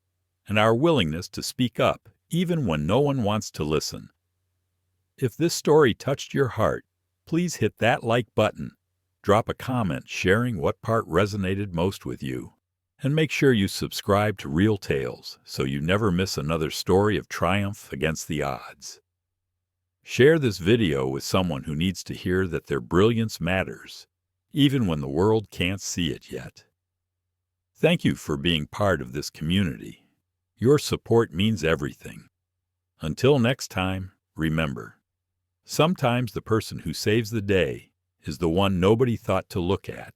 and our willingness to speak up even when no one wants to listen. If this story touched your heart, please hit that like button, drop a comment sharing what part resonated most with you, and make sure you subscribe to RealTales so you never miss another story of triumph against the odds. Share this video with someone who needs to hear that their brilliance matters, even when the world can't see it yet. Thank you for being part of this community. Your support means everything. Until next time, remember, sometimes the person who saves the day is the one nobody thought to look at.